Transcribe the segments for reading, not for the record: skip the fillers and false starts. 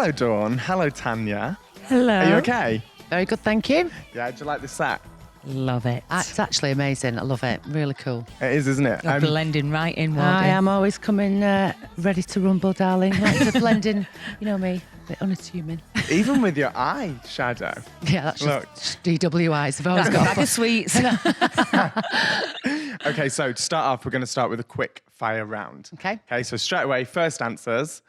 Hello, Dawn. Hello, Tanya. Hello. Are you okay? Very good, thank you. Yeah, do you like the set? Love it. It's actually amazing. I love it. Really cool. It is, isn't it? You're blending right in, I Walden. am always coming ready to rumble, darling. Like the blending, you know me, a bit unassuming. Even with your eye shadow. Yeah, that's Look. just DWIs. I've always Got a got bag of sweets. Okay, so to start off, we're going to start with a quick fire round. Okay. Okay, so straight away, first answers.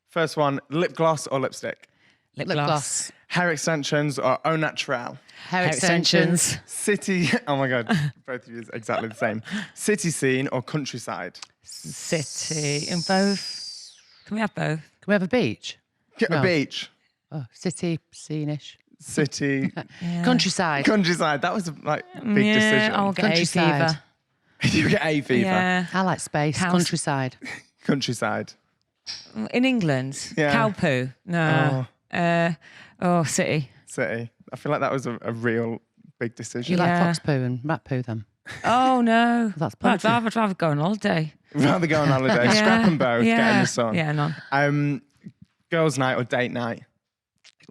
First one, lip gloss or lipstick? Lip Lip gloss. gloss. Hair extensions or au naturel? Hair extensions. City, oh my God, both of you is exactly the same. City scene or countryside? City. And both. Can we have both? Can we have a beach? Get No. a beach. Oh, city, scene-ish. City, Countryside. countryside. That was a big decision. I'll get A Countryside. fever. You get a fever. Yeah. I like space. House. Countryside. Countryside. In England? Yeah. Cow poo? No. City. City. I feel like that was a real big Do decision. you like Yeah. fox poo and rat poo then? Oh, no. That's I'd poetry. rather go on holiday. Rather go on holiday. Scrap them both, get in the sun. Yeah, none. Girls' night or date night?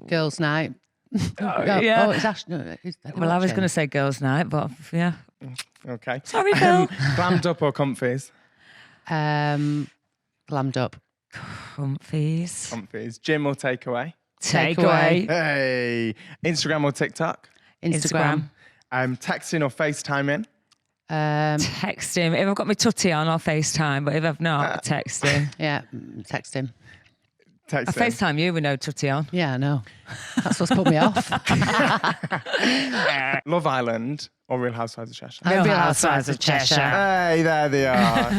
Girls' night. yeah. Oh, it's actually... No, Well, I was going to say girls' night, but yeah. Okay. Sorry, Phil. Glammed up or comfies? Glammed up. Comfies. Comfies. Gym or takeaway? Takeaway. Hey. Instagram or TikTok? Instagram. Texting or FaceTiming? Text him. If I've got my tutty on, I'll FaceTime. But if I've not, text him. Yeah, text him. I Texting. FaceTime you with no tutty on. Yeah, I know. That's what's put me off. Love Island or Real Housewives of Cheshire? Real Housewives of Cheshire. Hey, there they are.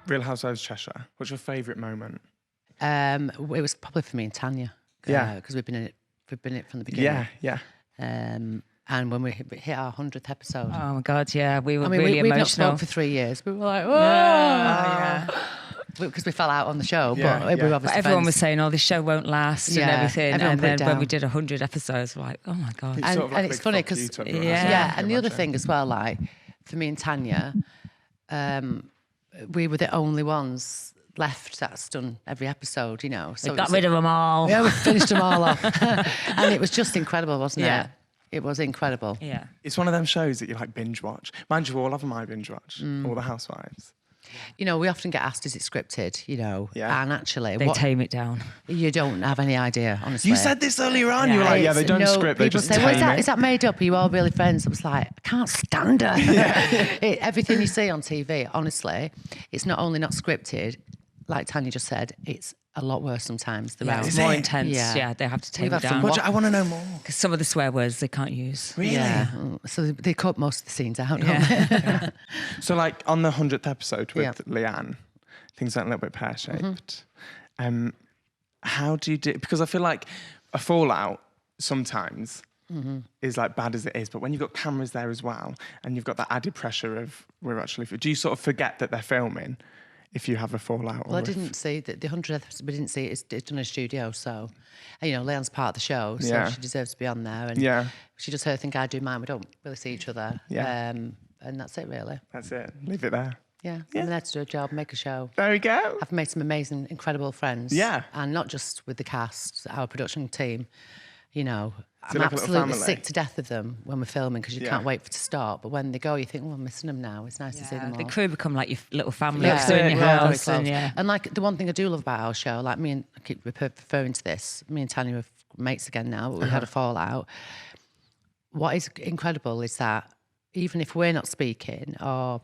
Real Housewives of Cheshire. What's your favourite moment? It was probably for me and Tanya. Yeah. Because we've been in it from the beginning. Yeah. And when we hit our 100th episode. Oh my God, yeah. We were I mean, really we've not emotional. spoken for 3 years. We were like, oh, yeah. because we fell out on the show. Yeah, but we yeah. were obviously Everyone was friends. saying, oh, this show won't last and Yeah, everything. everyone And put it then when we down. did 100 episodes, we're like, oh my God. It's And, sort of like and a it's big funny fuck you because to everyone, Yeah. isn't it? yeah, I and the other imagine. thing as well, like for me and Tanya, we were the only ones left that's done every episode, you know. So We got rid of them all. Yeah, we finished them all off, and it was just incredible, wasn't Yeah. it? It was incredible. Yeah. It's one of them shows that you like binge watch. Mind you, all of them I binge watch. All the Housewives. You know, we often get asked, "Is it scripted?" You know, Yeah. and actually, They tame it down. you don't have any idea, honestly. You said this earlier on. You were like, yeah, they It's- don't no, script, they people just say, well, tame it. is that made up? Are you all really friends? I was like, I can't stand her. Everything you see on TV, honestly, it's not only not scripted, like Tanya just said, it's a lot worse sometimes. The Yeah, round. it's Is more it? intense. Yeah. Yeah, they have to tame We've it had some down. I want to know more. Because some of the swear words they can't use. Really? Yeah, so they cut most of the scenes out, don't Yeah. they? So like on the 100th episode with Yeah. Leanne, things went a little bit pear-shaped. How do you do? Because I feel like a fallout sometimes is like bad as it is, but when you've got cameras there as well, and you've got that added pressure of do you sort of forget that they're filming if you have a fallout? Well, or I if- didn't see the 100th episode. We didn't see it. It's done in a studio, so and, you know, Leanne's part of the show, so Yeah. she deserves to be on there. And Yeah. she does her thing, I do mine. We don't really see each other. Yeah. And that's it, really. That's it. Leave it there. Yeah, I'm there to do a job, make a show. There we go. I've made some amazing, incredible friends. Yeah. And not just with the cast, our production team. You know, I'm like a little absolutely family. sick to death of them when we're filming because you Yeah. can't wait for it to start. But when they go, you think, well, I'm missing them now. It's nice to see them all. The crew become like your little family. Yeah, Yeah. So in your we're all very house. And close. yeah. And like the one thing I do love about our show, like me and I keep referring to this, me and Tanya are mates again now, but we had a fallout. What is incredible is that even if we're not speaking or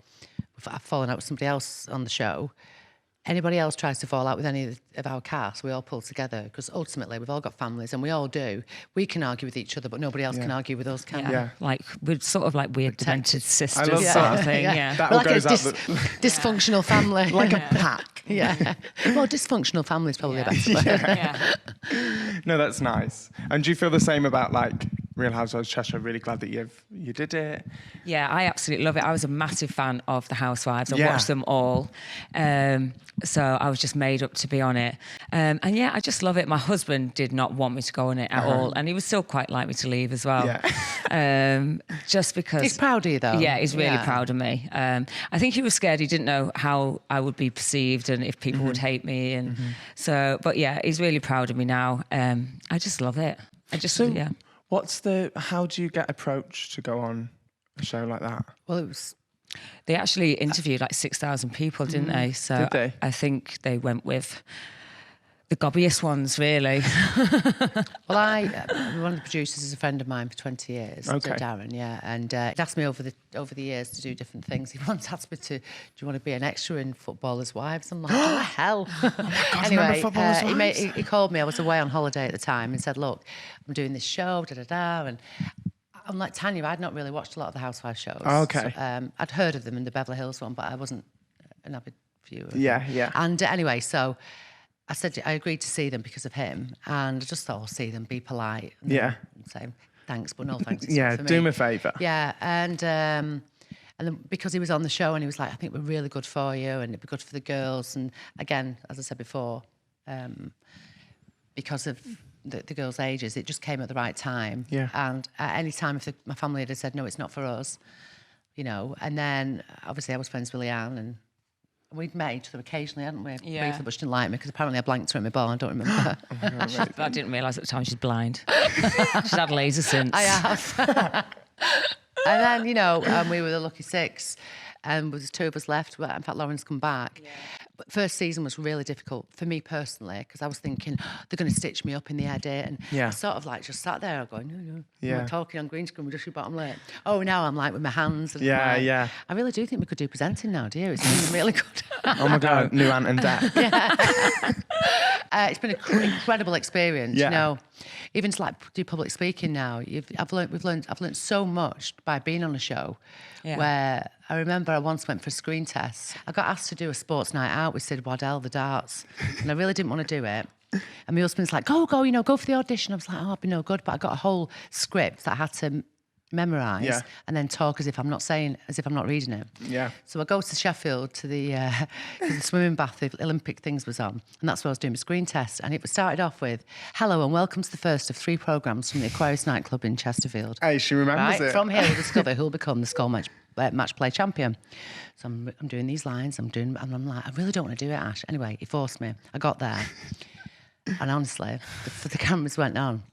I've fallen out with somebody else on the show, anybody else tries to fall out with any of our cast, we all pull together because ultimately we've all got families and we all do. We can argue with each other, but nobody else can argue with us, can we? Yeah. Like we're sort of like weird demented sisters love sort that. of thing. Yeah. That We're all like a goes out the... dysfunctional family. like a pack. Yeah. Well, dysfunctional family is probably a better word. Yeah. No, that's nice. And do you feel the same about like Real Housewives of Cheshire. Really glad that you did it. Yeah, I absolutely love it. I was a massive fan of the Housewives. I Yeah. watched them all. So I was just made up to be on it. And yeah, I just love it. My husband did not want me to go on it at all. And he was still quite like me to leave as well. Yeah. Just because... He's proud of you, though. Yeah, he's really proud of me. I think he was scared. He didn't know how I would be perceived and if people would hate me. And so, but yeah, he's really proud of me now. I just love it. Yeah. How do you get approached to go on a show like that? Well, it was... They actually interviewed like 6,000 people, didn't they? So Did they? I think they went with the gobbiest ones, really. Well, one of the producers is a friend of mine for 20 years, Okay. Darren, yeah. And he'd asked me over the years to do different things. He once asked me do you want to be an extra in Footballers' Wives? I'm like, what the hell? remember Footballers' Wives? He called me. I was away on holiday at the time and said, look, I'm doing this show, da-da-da. And I'm like, Tanya, I'd not really watched a lot of the Housewives shows. Oh, okay. So, I'd heard of them in the Beverly Hills one, but I wasn't an avid viewer. Yeah. And anyway, so... I said I agreed to see them because of him, and I just thought I'll see them, be polite, and say thanks, but no thanks. It's not for me. Do me a favour. Yeah, and then because he was on the show, and he was like, I think we're really good for you, and it'd be good for the girls. And again, as I said before, because of the girls' ages, it just came at the right time. Yeah. And at any time, if my family had said no, it's not for us, you know. And then obviously I was friends with Leanne, and we'd met each other occasionally, hadn't we? Yeah. Briefly, but she didn't like me because apparently I blanked her at my ball. I don't remember. I didn't realise at the time she's blind. She's had laser since. I have. And then, you know, we were the lucky six, and there's two of us left. Well, in fact, Lauren's come back. Yeah. But first season was really difficult for me personally because I was thinking they're going to stitch me up in the edit, and I sort of like just sat there going, no. I'm talking on green screen with just your bottom lip. Oh, now I'm like with my hands. And I really do think we could do presenting now, do you? It's been really good. Oh my God, new Ant and Dec. It's been an incredible experience. Yeah. You know, even to like do public speaking now. I've learned so much by being on a show. Yeah. Where I remember I once went for a screen test. I got asked to do a sports night out with Sid Waddell, the darts, and I really didn't want to do it. And my husband's like, go, go for the audition. I was like, oh, I'd be no good. But I got a whole script that I had to memorise and then talk as if I'm not reading it. Yeah. So I go to Sheffield to the swimming bath, the Olympic things was on, and that's where I was doing my screen test. And it started off with, hello and welcome to the first of 3 programmes from the Aquarius nightclub in Chesterfield. Hey, she remembers it. From here we'll discover who'll become the school match play champion. So I'm doing these lines, and I'm like, I really don't want to do it, Ash. Anyway, he forced me. I got there, and honestly, the cameras went on,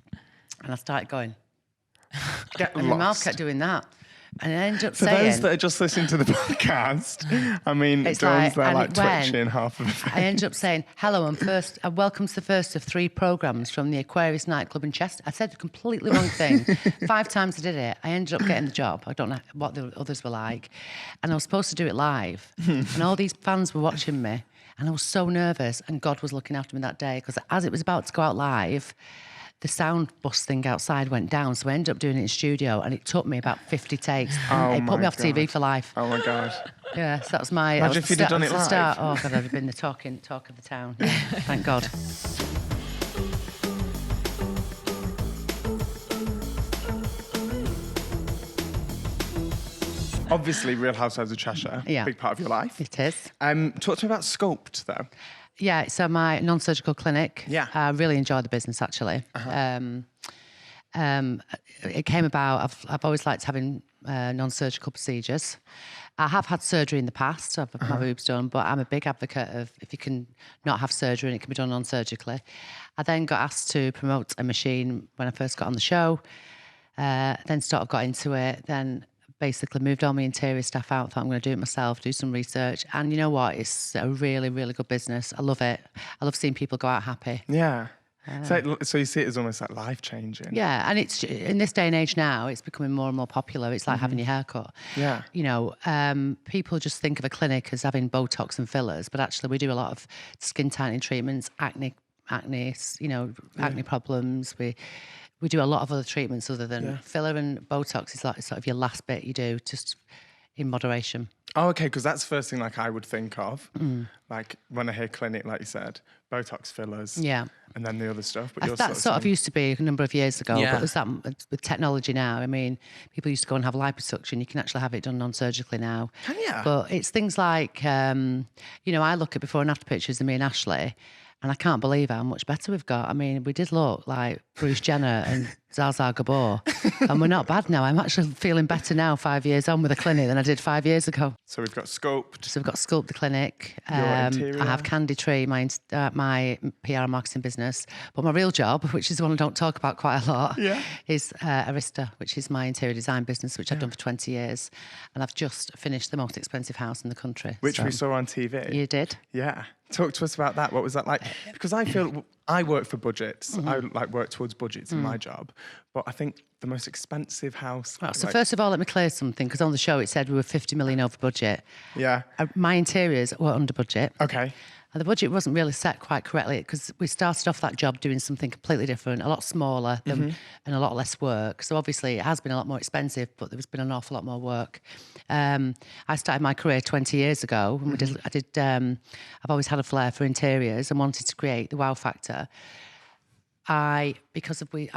and I started going, and my mouth kept doing that. And I ended up saying... For those that are just listening to the podcast, I mean, Dawn's there like twitching half of the face. I ended up saying, hello, and welcome to the first of 3 programmes from the Aquarius nightclub in Chester. I said the completely wrong thing. 5 times I did it. I ended up getting the job. I don't know what the others were like. And I was supposed to do it live. And all these fans were watching me. And I was so nervous. And God was looking after me that day. Because as it was about to go out live... the sound bus thing outside went down, so I ended up doing it in studio, and it took me about 50 takes. It put me off TV for life. Oh my God. Yeah, so that was my... Imagine if you'd have done it live. Start. Oh God, I'd have been the talk of the town. Yeah, thank God. Obviously, Real Housewives of Cheshire, big part of your life. It is. Talk to me about Sculpt, though. Yeah, so my non-surgical clinic. Yeah. I really enjoy the business, actually. It came about, I've always liked having non-surgical procedures. I have had surgery in the past, I've had my boobs done, but I'm a big advocate of if you can not have surgery and it can be done non-surgically. I then got asked to promote a machine when I first got on the show, then sort of got into it, then basically moved all my interior stuff out, thought I'm going to do it myself, do some research. And you know what? It's a really, really good business. I love it. I love seeing people go out happy. Yeah. So you see it as almost like life-changing. Yeah, and it's in this day and age now, it's becoming more and more popular. It's like having your hair cut. Yeah. You know, people just think of a clinic as having Botox and fillers, but actually we do a lot of skin tightening treatments, acne, acne problems. We do a lot of other treatments other than filler, and Botox is like sort of your last bit you do. Just in moderation. Oh, okay, because that's the first thing like I would think of. Like when I hear clinic, like you said, Botox fillers. Yeah. And then the other stuff. But you're That sort of used to be a number of years ago, Yeah. but there's that with technology now. I mean, people used to go and have liposuction. You can actually have it done non-surgically now. Can you? But it's things like, you know, I look at before and after pictures of me and Ashley, and I can't believe how much better we've got. I mean, we did look like Bruce Jenner and Zsa Gabor, and we're not bad now. I'm actually feeling better now, 5 years on with the clinic, than I did 5 years ago. So we've got Sculpt. So we've got Sculpt the clinic. Your interior. I have Candy Tree, my PR and marketing business. But my real job, which is the one I don't talk about quite a lot, is Arista, which is my interior design business, which I've done for 20 years. And I've just finished the most expensive house in the country. Which we saw on TV. You did? Yeah. Talk to us about that. What was that like? Because I feel I work for budgets. I like work towards budgets in my job. But I think the most expensive house. Well, so like, first of all, let me clear something, because on the show it said we were 50 million over budget. Yeah. My interiors were under budget. Okay. And the budget wasn't really set quite correctly, because we started off that job doing something completely different, a lot smaller and a lot less work. So obviously it has been a lot more expensive, but there's been an awful lot more work. I started my career 20 years ago, and I've always had a flair for interiors and wanted to create the wow factor. I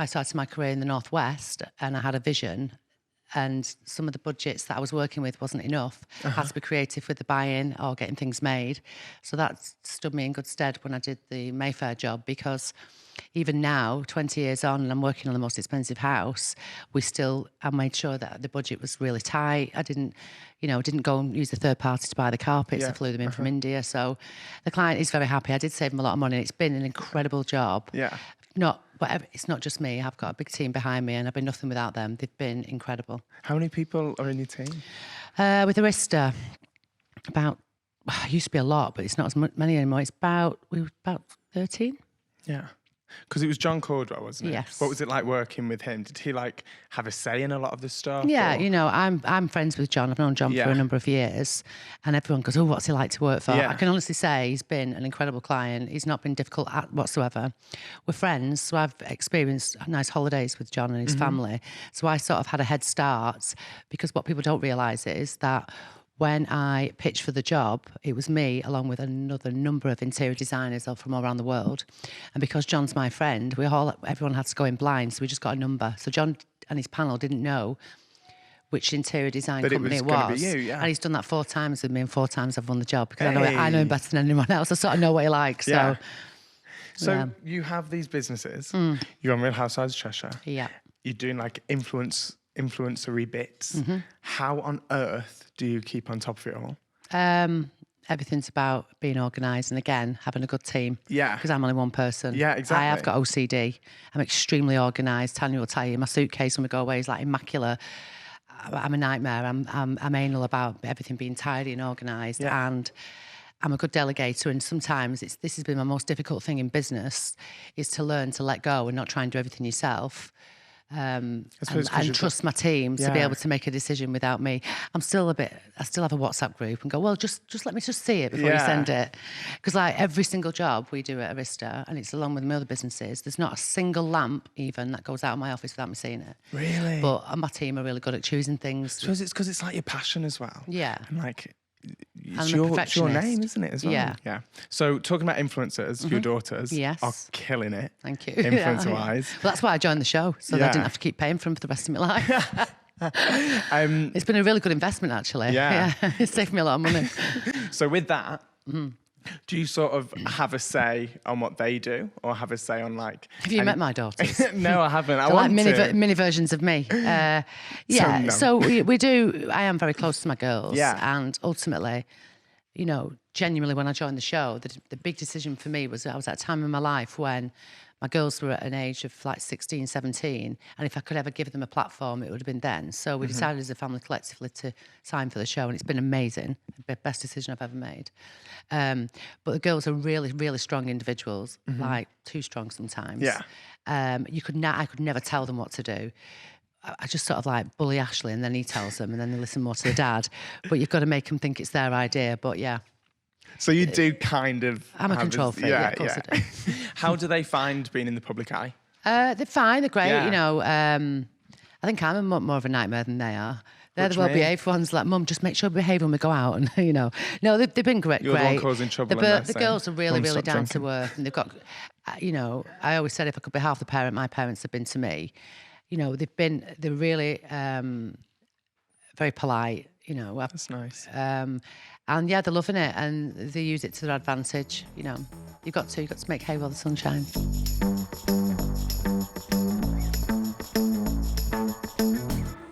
started my career in the Northwest, and I had a vision, and some of the budgets that I was working with wasn't enough. I had to be creative with the buy-in or getting things made. So that stood me in good stead when I did the Mayfair job, because even now, 20 years on, and I'm working on the most expensive house, I made sure that the budget was really tight. I didn't go and use a third party to buy the carpets. I flew them in from India. So the client is very happy. I did save them a lot of money. It's been an incredible job. Yeah. It's not just me. I've got a big team behind me, and I've been nothing without them. They've been incredible. How many people are in your team? With Arista, used to be a lot, but it's not as many anymore. We were about 13. Yeah. Because it was John Cordwell, wasn't it? Yes. What was it like working with him? Did he like have a say in a lot of the stuff? Yeah, or? I'm friends with John. I've known John for a number of years, and everyone goes, "Oh, what's he like to work for?" Yeah. I can honestly say he's been an incredible client. He's not been difficult whatsoever. We're friends, so I've experienced nice holidays with John and his family. So I sort of had a head start, because what people don't realise is that when I pitched for the job, it was me along with another number of interior designers from all around the world. And because John's my friend, everyone had to go in blind, so we just got a number. So John and his panel didn't know which interior design company it was. Gonna be you, yeah. And he's done that 4 times with me, and 4 times I've won the job, because I know him better than anyone else. I sort of know what he likes. Yeah. So yeah. You have these businesses. You're on Real Housewives of Cheshire. Yeah. You're doing like influencery bits. How on earth do you keep on top of it all? Everything's about being organised, and again, having a good team. Yeah. Because I'm only one person. Yeah, exactly. I have got OCD. I'm extremely organised. Tanya will tell you, my suitcase when we go away is like immaculate. I'm a nightmare. I'm anal about everything being tidy and organised. Yeah. And I'm a good delegator, and sometimes this has been my most difficult thing in business, is to learn to let go and not try and do everything yourself. And trust my team to be able to make a decision without me. I still have a WhatsApp group and go, well, just let me just see it before you send it. Because like every single job we do at Arista, and it's along with my other businesses, there's not a single lamp even that goes out of my office without me seeing it. Really? But my team are really good at choosing things. So it's because it's like your passion as well. Yeah. And like, I'm it's a your perfectionist. name, isn't it, as well? Yeah. So talking about influencers, your daughters Yes. are killing it. Thank you. Influencer-wise. Well, that's why I joined the show, so that I didn't have to keep paying for them for the rest of my life. It's been a really good investment, actually. Yeah. It saved me a lot of money. So with that, do you sort of have a say on what they do, or have a say on like... Have you met my daughters? No, I haven't. I They're want like to. mini versions of me. So we do. I am very close to my girls. Yeah. And ultimately, genuinely, when I joined the show, the big decision for me was I was at a time in my life when my girls were at an age of like 16, 17, and if I could ever give them a platform, it would have been then. So we decided as a family collectively to sign for the show, and it's been amazing. The best decision I've ever made. But the girls are really, really strong individuals, like too strong sometimes. Yeah. I could never tell them what to do. I just sort of like bully Ashley, and then he tells them, and then they listen more to the dad. But you've got to make them think it's their idea. But yeah. So you do kind of... I'm a control freak, of course I do. How do they find being in the public eye? They're fine, they're great. Yeah. I think I'm more of a nightmare than they are. They're the well-behaved ones. Like, Mum, just make sure we behave when we go out. And, you know. No, they've been great. You're the one causing trouble. The girls are really, "Mum, really stop down to drinking." earth. And they've got, you know, I always said if I could be half the parent my parents have been to me, you know, they're really very polite, you know. That's nice. And yeah, they're loving it and they use it to their advantage, you know. You've got to make hay while the sun shines.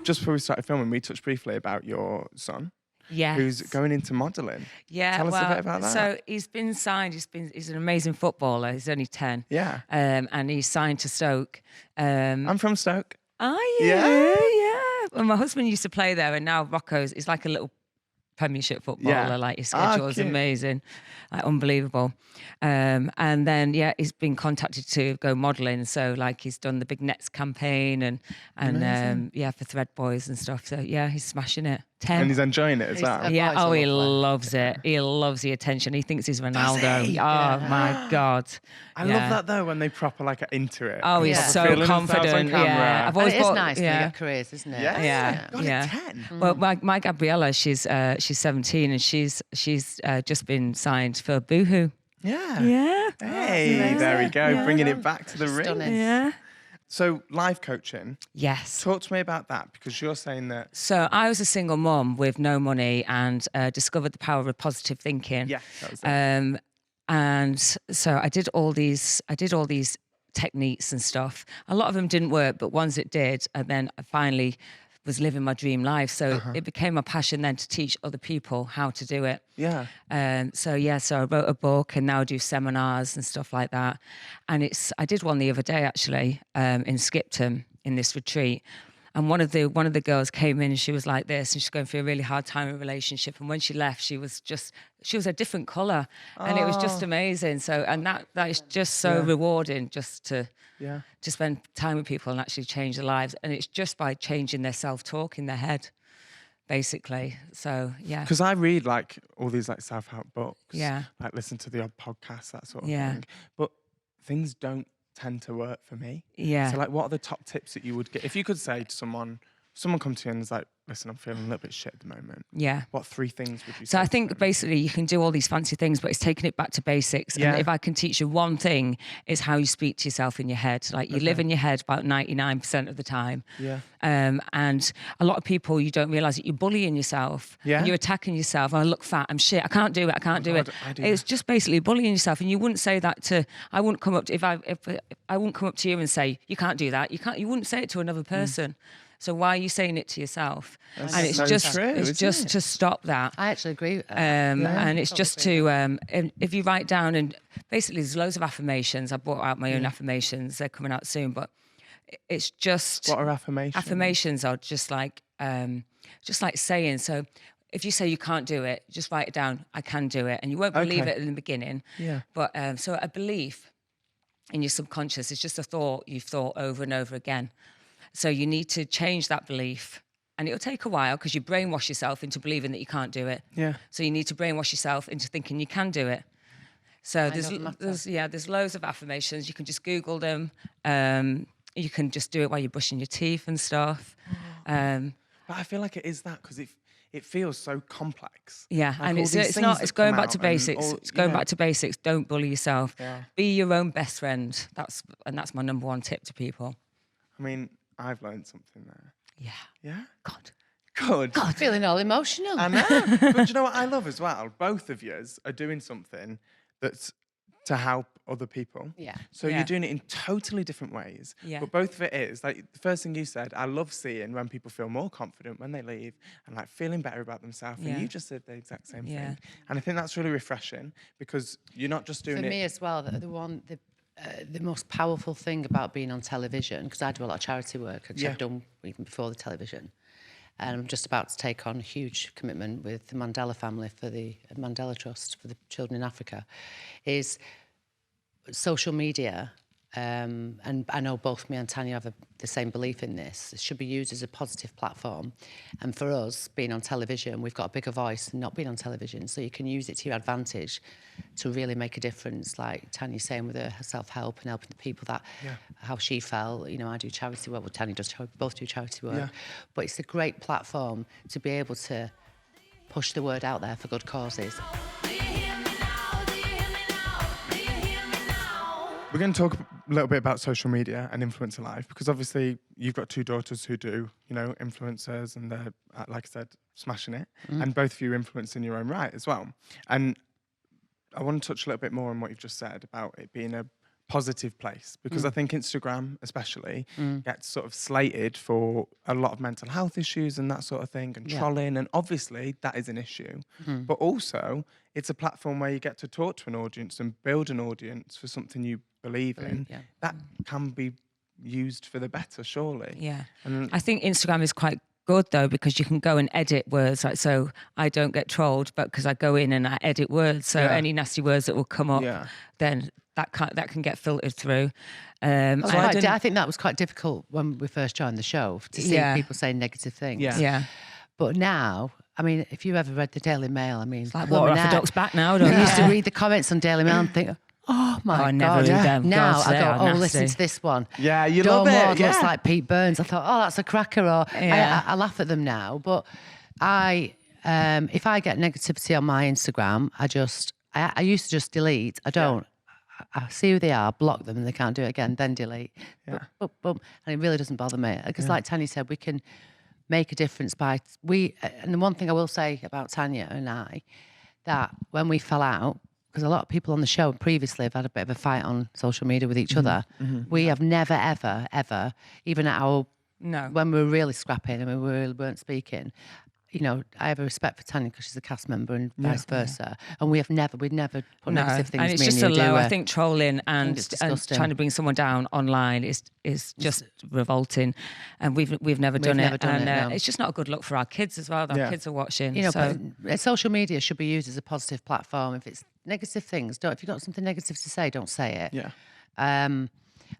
Just before we started filming, we touched briefly about your son. Yes. Who's going into modelling. Yeah, Tell us a bit about that. So he's been signed. He's an amazing footballer. He's only 10. Yeah. And he's signed to Stoke. I'm from Stoke. Are you? Yeah. Yeah. Well, my husband used to play there, and now Rocco's is like a little Premiership footballer. Yeah. Like his schedule is amazing, like unbelievable. And then he's been contacted to go modelling. So like he's done the Big Nets campaign and for Thread Boys and stuff. So yeah, he's smashing it. 10. And he's enjoying it as well. Yeah, Oh, he he's lovely. loves it. He loves the attention. He thinks he's Ronaldo. he? Oh my God. I love that though when they proper like are into it. Oh, he's Yeah. so Feeling themselves on confident. camera. Yeah, I've And always it is thought, nice when you get careers, isn't it? Yeah. Yeah, yeah. 10. Well, my Gabriella, she's 17 and she's just been signed for BOOHOO. Yeah. Yeah. Hey, there we go. Bringing it back to the ring. Stunning. Yeah. So life coaching. Yes. Talk to me about that because you're saying that. So I was a single mum with no money and discovered the power of positive thinking. Yeah, that was it. And so I did all these techniques and stuff. A lot of them didn't work, but ones that did, and then I finally was living my dream life. So it became my passion then to teach other people how to do it. Yeah. So I wrote a book and now I do seminars and stuff like that. And I did one the other day actually in Skipton in this retreat. And one of the girls came in and she was like this and she's going through a really hard time in a relationship. And when she left, she was a different colour and it was just amazing. So, and that is just so rewarding just to spend time with people and actually change their lives. And it's just by changing their self-talk in their head, basically. So, yeah. Because I read like all these like self-help books. Yeah. Like listen to the odd podcast, that sort of Yeah. thing. But things don't tend to work for me. Yeah. So like what are the top tips that you would get? If you could say to someone come to you and is like, listen, I'm feeling a little bit shit at the moment. Yeah. What 3 things would you say? So I to think them? basically you can do all these fancy things, but it's taking it back to basics. Yeah. And if I can teach you one thing, is how you speak to yourself in your head. Like you live in your head about 99% of the time. Yeah. And a lot of people, you don't realise that you're bullying yourself. Yeah. You're attacking yourself. I look fat. I'm shit. I can't do it. I can't do it. I do It's just basically bullying yourself. And you wouldn't say that to. I wouldn't come up to if I wouldn't come up to you and say you can't do that. You wouldn't say it to another person. So why are you saying it to yourself? That's and it's so just true, it's isn't just it? to stop that. I actually agree with that. And it's just to, if you write down, and basically there's loads of affirmations. I brought out my own affirmations. They're coming out soon, but it's just... What are affirmations? Affirmations are just like saying, so if you say you can't do it, just write it down, I can do it. And you won't believe it in the beginning. Yeah. But so a belief in your subconscious is just a thought you've thought over and over again. So you need to change that belief. And it'll take a while because you brainwash yourself into believing that you can't do it. Yeah. So you need to brainwash yourself into thinking you can do it. So there's loads of affirmations. You can just Google them. You can just do it while you're brushing your teeth and stuff. But I feel like it is that because it feels so complex. Yeah, Like and all it's these things not. that It's going come back out to and basics. all- It's going yeah. back to basics. Don't bully yourself. Yeah. Be your own best friend. That's my number one tip to people. I mean, I've learned something there. Yeah. Yeah? God. Good. God, feeling all emotional. I know. But do you know what I love as well? Both of you are doing something that's to help other people. Yeah. So Yeah. you're doing it in totally different ways. Yeah. But both of it is, like the first thing you said, I love seeing when people feel more confident when they leave and like feeling better about themselves. Yeah. And you just did the exact same Yeah. thing. And I think that's really refreshing because you're not just doing For it. me as well, the most powerful thing about being on television, because I do a lot of charity work, which Yeah. I've done even before the television, and I'm just about to take on a huge commitment with the Mandela family for the Mandela Trust for the children in Africa, is social media and I know both me and Tanya have the same belief in this. It should be used as a positive platform. And for us, being on television, we've got a bigger voice than not being on television. So you can use it to your advantage to really make a difference. Like Tanya's saying with her self-help and helping the people that, how she felt. You know, I do charity work. Well, Tanya does, both do charity work. Yeah. But it's a great platform to be able to push the word out there for good causes. We're going to talk a little bit about social media and influencer life, because obviously you've got 2 daughters who do, you know, influencers, and they're, like I said, smashing it. And both of you influence in your own right as well. And I want to touch a little bit more on what you've just said about it being a positive place, because I think Instagram especially gets sort of slated for a lot of mental health issues and that sort of thing, and trolling, and obviously that is an issue. But also it's a platform where you get to talk to an audience and build an audience for something you believe in. That can be used for the better, surely. Yeah. And I think Instagram is quite good though, because you can go and edit words. Like, so I don't get trolled, but because I go in and I edit words, so any nasty words that will come up, then that can get filtered through. I think that was quite difficult when we first joined the show, to see people saying negative things. But now, I mean, if you ever read the Daily Mail, I mean, it's like water off a duck's back now, don't you? I used to read the comments on Daily Mail and think, oh my I God. never read them. Now God, I they go, are nasty. listen to this one. Yeah, you Dawn love it. Ward looks like Pete Burns. I thought, oh, that's a cracker. Or I laugh at them now. But if I get negativity on my Instagram, I used to just delete. I don't. I see who they are, block them, and they can't do it again, then delete. Boom, boom, boom. And it really doesn't bother me. Because like Tanya said, we can make a difference by... And the one thing I will say about Tanya and I, that when we fell out, because a lot of people on the show previously have had a bit of a fight on social media with each other, we have never, ever, ever, even at our... When we were really scrapping and we really weren't speaking... You know, I have a respect for Tanya because she's a cast member and vice versa. And we'd never put negative things. And it's just a low. I think trolling and trying to bring someone down online is just revolting. And we've never done it. It's just not a good look for our kids as well. Our kids are watching. You know, but social media should be used as a positive platform. If it's negative things, if you've got something negative to say, don't say it. Yeah.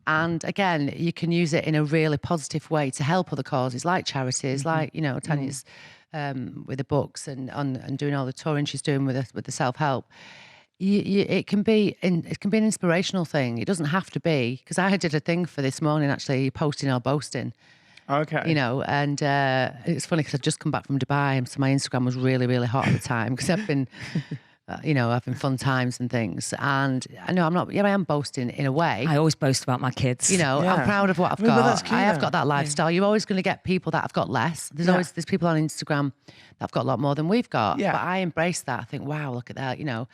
And again, you can use it in a really positive way to help other causes, like charities, like, you know, Tanya's with the books and doing all the touring she's doing with the self-help. It can be an inspirational thing. It doesn't have to be, because I did a thing for this morning, actually, posting or boasting. Okay. You know, and it's funny because I'd just come back from Dubai, and so my Instagram was really, really hot at the time because I've been... you know, having fun times and things. And I know I am boasting in a way. I always boast about my kids. You know, I'm proud of what I've got. I have got that lifestyle. You're always going to get people that have got less. There's people on Instagram that have got a lot more than we've got. Yeah. But I embrace that. I think, wow, look at that, you know.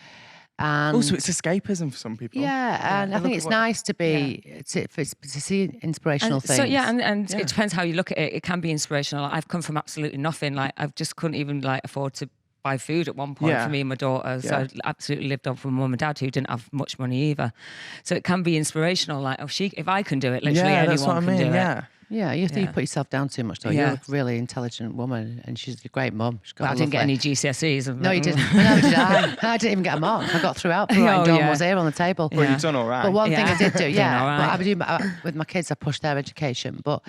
And also, it's escapism for some people. Yeah, and I think it's nice to be to see inspirational things. So and it depends how you look at it. It can be inspirational. I've come from absolutely nothing. Like, I just couldn't even afford to buy food at one point for me and my daughter. So I absolutely lived off from mum and dad who didn't have much money either. So it can be inspirational. Like, if I can do it, literally anyone can do it. Yeah, you think you put yourself down too much though. You're a really intelligent woman and she's a great mum. I didn't get any GCSEs. No, you didn't. No, did I? I didn't even get a mark. I got throughout. Dawn was here on the table. Well, you've done all right. But one thing I did do, but I do with my kids, I push their education. But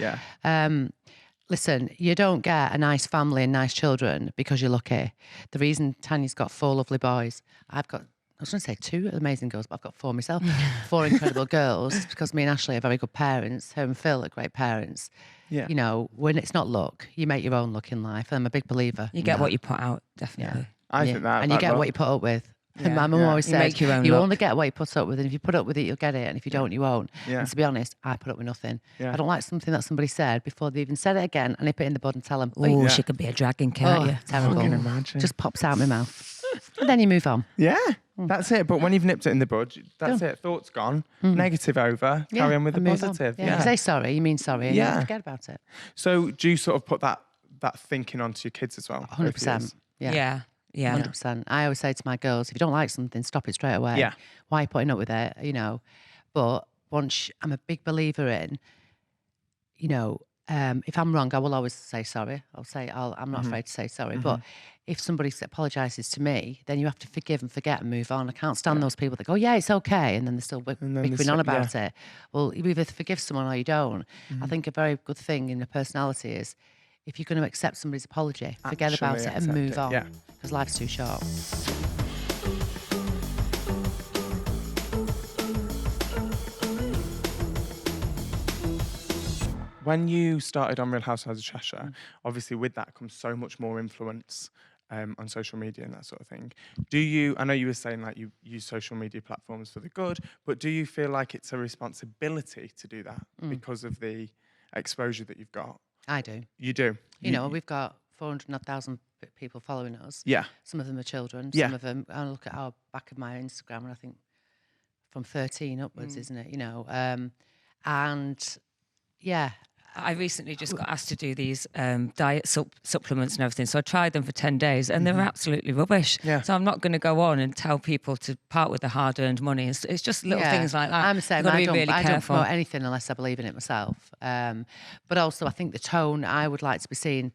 listen, you don't get a nice family and nice children because you're lucky. The reason Tanya's got 4 lovely boys, I was going to say 2 amazing girls, but I've got 4 myself. 4 incredible girls, because me and Ashley are very good parents. Her and Phil are great parents. Yeah. You know, when it's not luck, you make your own luck in life. I'm a big believer. You get what you put out, definitely. Yeah. I think that. And you get what you put up with. Yeah. My mum always said, you only get what you put up with, and if you put up with it, you'll get it, and if you don't, you won't. Yeah. And to be honest, I put up with nothing. Yeah. I don't like something that somebody said before they even said it again, and nip it in the bud and tell them, oh, she could be a dragon, can't you? Terrible. I can imagine. Just pops out my mouth. And then you move on. Yeah, that's it. But when you've nipped it in the bud, that's it. Thoughts gone, negative over, carry on with the positive. Yeah. Say sorry, you mean sorry, and you forget about it. So do you sort of put that thinking onto your kids as well? 100%. Yeah. 100%. I always say to my girls, if you don't like something, stop it straight away. Yeah. Why are you putting up with it? You know, but I'm a big believer in, you know, if I'm wrong, I will always say sorry. I'm not afraid to say sorry. But if somebody apologises to me, then you have to forgive and forget and move on. I can't stand those people that go, yeah, it's okay, and then they're still bickering on about it. Well, you either forgive someone or you don't. I think a very good thing in a personality is if you're going to accept somebody's apology, forget about it and move on. Because life's too short. When you started on Real Housewives of Cheshire, obviously with that comes so much more influence on social media and that sort of thing. I know you were saying like you use social media platforms for the good, but do you feel like it's a responsibility to do that because of the exposure that you've got? I do. You do? You know, we've got 400,000 people following us. Yeah. Some of them are children. Yeah. Some of them, I look at our back of my Instagram and I think from 13 upwards, isn't it? You know, and yeah. I recently just got asked to do these diet supplements and everything. So I tried them for 10 days and they were absolutely rubbish. Yeah. So I'm not going to go on and tell people to part with their hard-earned money. It's just little things like that. I'm the same. You've got to be I really don't careful. promote anything unless I believe in it myself. But also I think the tone, I would like to be seen,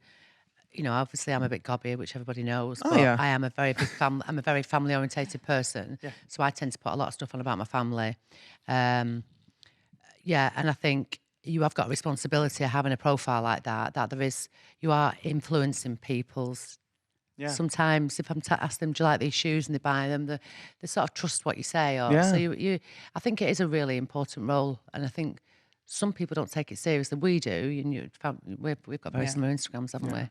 you know, obviously I'm a bit gobby, which everybody knows, but I am a very big I'm a very family orientated person. Yeah. So I tend to put a lot of stuff on about my family. And I think you have got a responsibility of having a profile like that you are influencing people's. Yeah. Sometimes if I'm ask them, do you like these shoes, and they buy them, they sort of trust what you say. So I think it is a really important role, and I think some people don't take it seriously. We do. We've got very similar Instagrams, haven't we?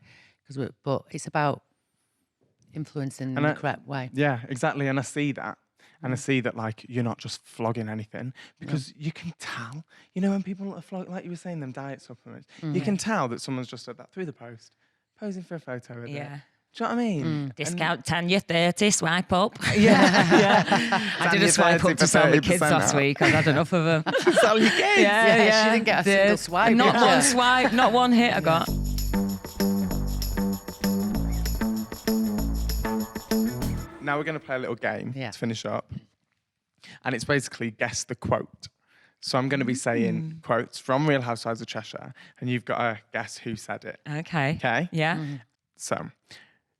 But it's about influencing in the correct way. Yeah, exactly. And I see that. And I see that, like, you're not just flogging anything because you can tell, you know, when people are flogging, like you were saying, them diet supplements, you can tell that someone's just said that through the post, posing for a photo with it. Do you know what I mean? Discount Tanya 30, swipe up. I did a swipe up to sell my kids last week. I've had enough of them. Sell your kids? Yeah, she didn't get a single swipe. Not one swipe, not one hit I got. Now we're going to play a little game to finish up. And it's basically guess the quote. So I'm going to be saying quotes from Real Housewives of Cheshire, and you've got to guess who said it. Okay. Okay? Yeah. So,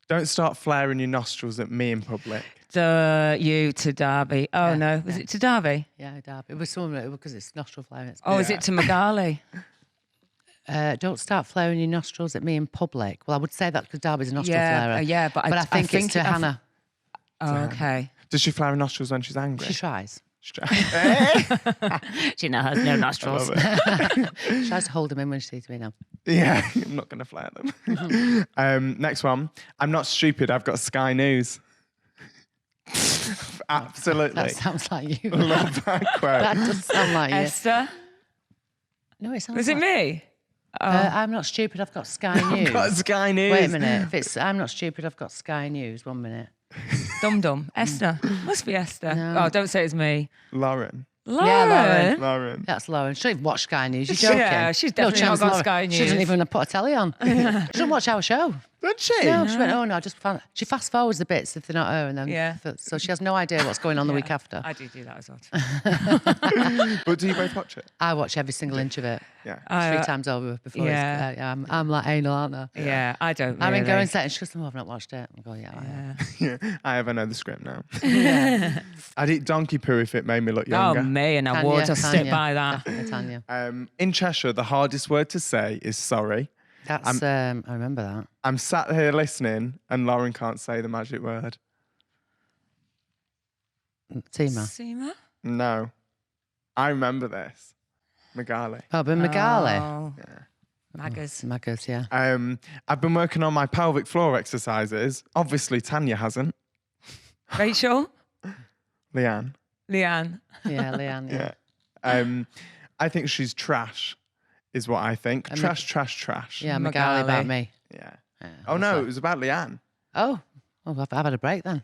don't start flaring your nostrils at me in public. You to Derby. Oh, no. Was it to Derby? Yeah, Derby. It was someone, because it's nostril flaring. Is it to Magali? Don't start flaring your nostrils at me in public. Well, I would say that because Derby's a nostril flarer. Yeah, but I think it's to Hannah. Oh, okay. Does she flare her nostrils when she's angry? She tries. She now has no nostrils. She tries to hold them in when she sees me now. Yeah, I'm not going to flare them. Next one. I'm not stupid. I've got Sky News. Absolutely. That sounds like you. Love that quote. That does sound like you. Esther? No, it sounds Was like... it me? I'm not stupid. I've got Sky News. I've got Sky News. Wait a minute. If it's I'm not stupid, I've got Sky News. 1 minute. Dum. Esther. Must be Esther. No. Oh, don't say it's me. Lauren. Yeah, Lauren. That's Lauren. She don't even watch Sky News. You're joking. Yeah, she's definitely not got Sky News. She doesn't even put a telly on. She doesn't watch our show. Did she? No, she went, oh no, she fast forwards the bits if they're not her, and then so she has no idea what's going on the week after. I do that as well. But do you both watch it? I watch every single inch of it. Yeah. 3 times over before it's, I'm like anal, aren't I? Yeah, I don't really. I mean, go and say, and she goes, no, I've not watched it. I go, Yeah, I know the script now. I'd eat donkey poo if it made me look younger. Oh, me, and I would. I stick by that. Definitely, Tanya. In Cheshire, the hardest word to say is sorry. That's, I remember that. I'm sat here listening and Lauren can't say the magic word. Seema? No. I remember this. Magali. Oh, but Magali. Oh. Yeah. Maggers, yeah. I've been working on my pelvic floor exercises. Obviously, Tanya hasn't. Rachel? Leanne. Yeah, Leanne, yeah. I think she's trash, is what I think. Trash. Yeah, Magali about me. Yeah. Oh, no, it was about Leanne. Oh, I've had a break then.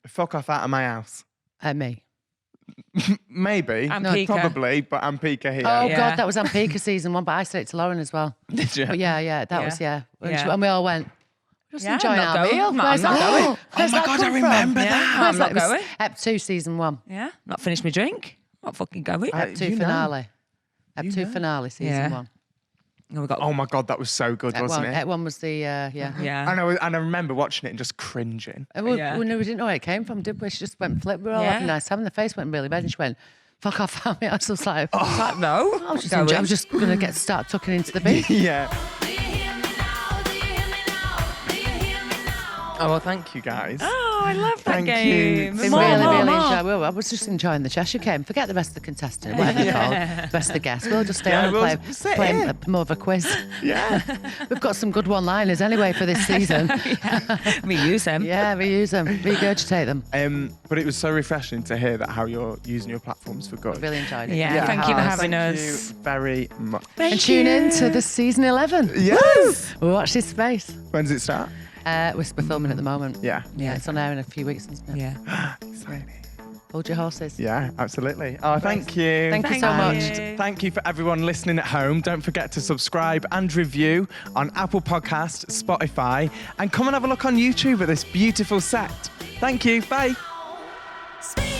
Fuck off out of my house. Me. Maybe. Ampika. Probably, but Ampika here. Oh, God, that was Ampika season 1, but I said it to Lauren as well. Did you? But that was, And we all went, just enjoying I'm not our going. meal. I'm not going. Oh my God, I remember that. I'm not going. Ep 2 season 1. Yeah, not finished my drink. Not fucking going. Ep 2 you know. finale. Ep 2 finale, season Yeah. 1. And we got Oh my God, that was so good, wasn't it? Ep 1 was the, yeah. yeah. And I remember watching it and just cringing. We Yeah. we didn't know where it came from, did we? She just went flip. We were all having a nice time. And the face went really red and she went, fuck off. I mean, I was just like, No, I was just going to start tucking into the beat. Yeah. Oh, well, thank you guys. Oh, I love that Thank you. game. It's Been More, really, really more. enjoyable. I was just enjoying the Cheshire game. Forget the rest of the contestants, whatever they're called, rest of the guests. We'll just stay on we'll and sit play here. more of a quiz. Yeah. We've got some good one-liners anyway for this season. We use them. Yeah, we use them, regurgitate them. But it was so refreshing to hear that how you're using your platforms for good. Really enjoyed it. Yeah, thank you for having Thank us. you very much. And tune in to the season 11. Yes. We'll watch this space. When does it start? We're filming at the moment. Yeah. Yeah, it's on air in a few weeks, isn't it? Yeah. Exciting. Hold your horses. Yeah, absolutely. Oh, thank you. Thank you so much. Thank you for everyone listening at home. Don't forget to subscribe and review on Apple Podcasts, Spotify, and come and have a look on YouTube at this beautiful set. Thank you. Bye. Speak